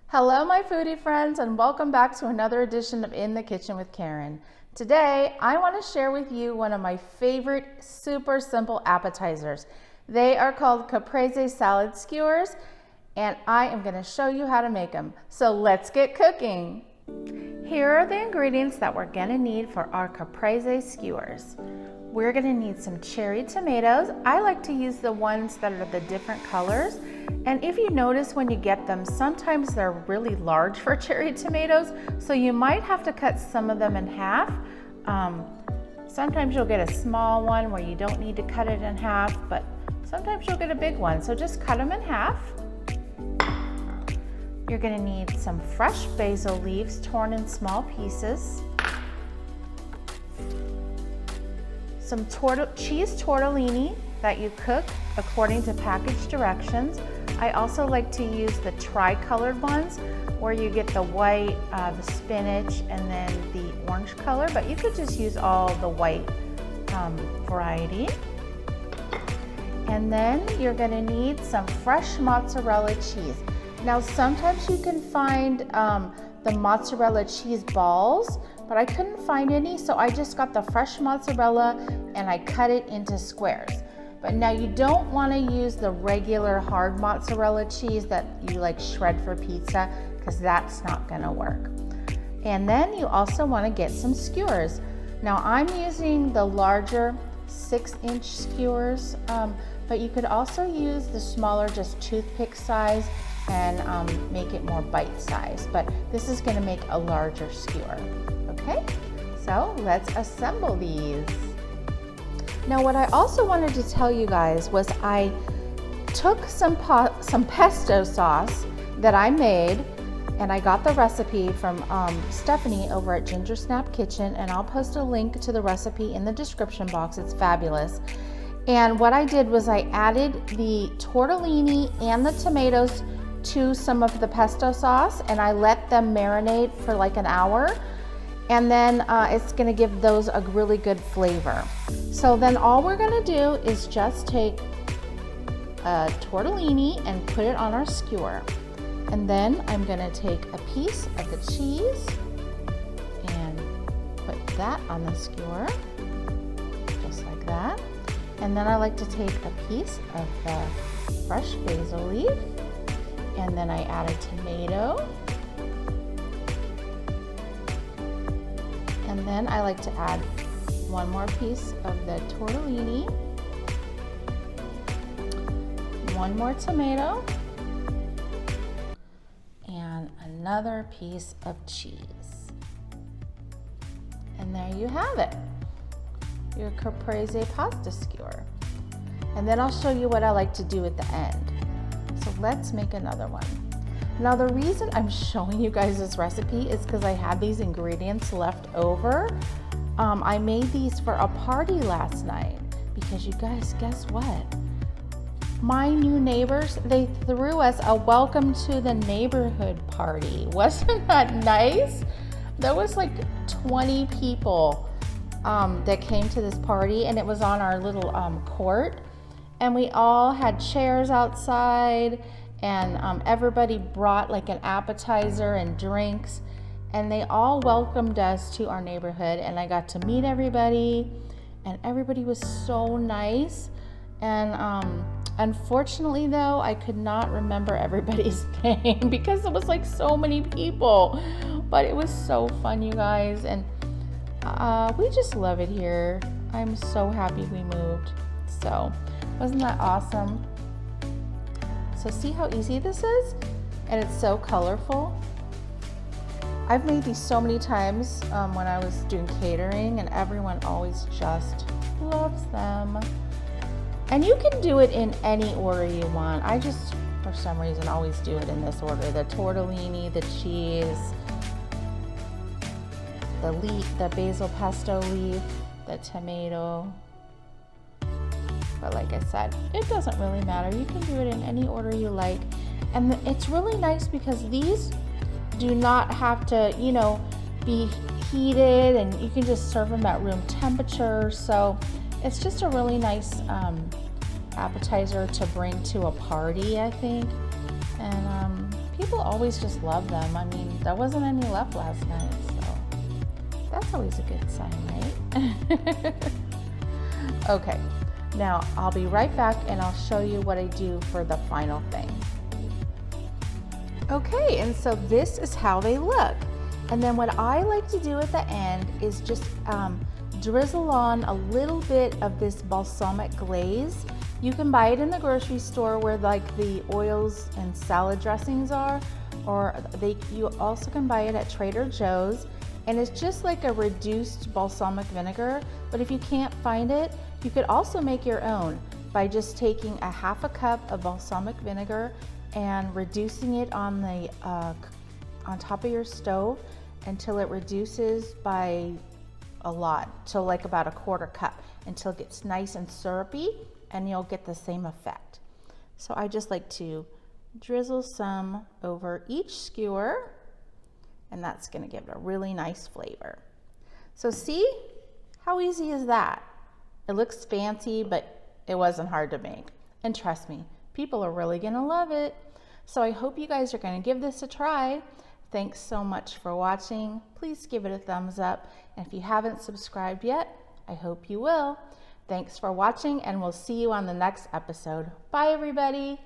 Hello my foodie friends, and welcome back to another edition of In the Kitchen with Karen. Today I want to share with you one of my favorite super simple appetizers. They are called Caprese salad skewers, and I am going to show you how to make them. So let's get cooking. Here are the ingredients that we're going to need for our Caprese skewers. We're going to need some cherry tomatoes. I like to use the ones that are the different colors. And if you notice when you get them, sometimes they're really large for cherry tomatoes, so you might have to cut some of them in half. Sometimes you'll get a small one where you don't need to cut it in half, but sometimes you'll get a big one, so just cut them in half. You're going to need some fresh basil leaves torn in small pieces, some cheese tortellini that you cook according to package directions. I also like to use the tri-colored ones where you get the white, the spinach, and then the orange color, but you could just use all the white variety. And then you're gonna need some fresh mozzarella cheese. Now sometimes you can find the mozzarella cheese balls, but I couldn't find any, so I just got the fresh mozzarella and I cut it into squares. But now you don't want to use the regular hard mozzarella cheese that you like shred for pizza, because that's not going to work. And then you also want to get some skewers. Now I'm using the larger 6-inch skewers, but you could also use the smaller, just toothpick size, and make it more bite size. But this is going to make a larger skewer. Okay, so let's assemble these. Now what I also wanted to tell you guys was I took some pesto sauce that I made, and I got the recipe from Stephanie over at Ginger Snap Kitchen, and I'll post a link to the recipe in the description box. It's fabulous. And what I did was I added the tortellini and the tomatoes to some of the pesto sauce, and I let them marinate for like an hour. And then it's gonna give those a really good flavor. So then all we're gonna do is just take a tortellini and put it on our skewer. And then I'm gonna take a piece of the cheese and put that on the skewer, just like that. And then I like to take a piece of the fresh basil leaf, and then I add a tomato. And then I like to add one more piece of the tortellini, one more tomato, and another piece of cheese. And there you have it, your Caprese pasta skewer. And then I'll show you what I like to do at the end. So let's make another one. Now the reason I'm showing you guys this recipe is because I had these ingredients left over. I made these for a party last night because you guys, guess what? My new neighbors, they threw us a welcome to the neighborhood party. Wasn't that nice? There was like 20 people that came to this party, and it was on our little court, and we all had chairs outside, and everybody brought like an appetizer and drinks, and they all welcomed us to our neighborhood, and I got to meet everybody, and everybody was so nice. And unfortunately though, I could not remember everybody's name because it was like so many people, but it was so fun, you guys, and we just love it here. I'm so happy we moved. So wasn't that awesome? So see how easy this is? And it's so colorful. I've made these so many times when I was doing catering, and everyone always just loves them. And you can do it in any order you want. I just, for some reason, always do it in this order. The tortellini, the cheese, the leaf, the basil pesto leaf, the tomato. But like I said, it doesn't really matter. You can do it in any order you like. And it's really nice because these do not have to, you know, be heated, and you can just serve them at room temperature. So it's just a really nice appetizer to bring to a party, I think. And people always just love them. I mean, there wasn't any left last night, so that's always a good sign, right? Okay, now I'll be right back and I'll show you what I do for the final thing. Okay, and so this is how they look. And then what I like to do at the end is just drizzle on a little bit of this balsamic glaze. You can buy it in the grocery store where like the oils and salad dressings are, or you also can buy it at Trader Joe's. And it's just like a reduced balsamic vinegar, but if you can't find it, you could also make your own by just taking a half a cup of balsamic vinegar and reducing it on the on top of your stove until it reduces by a lot, till like about a quarter cup, until it gets nice and syrupy, and you'll get the same effect. So I just like to drizzle some over each skewer, and that's going to give it a really nice flavor. So see, how easy is that? It looks fancy, but it wasn't hard to make. And trust me, people are really going to love it. So I hope you guys are going to give this a try. Thanks so much for watching. Please give it a thumbs up. And if you haven't subscribed yet, I hope you will. Thanks for watching, and we'll see you on the next episode. Bye, everybody.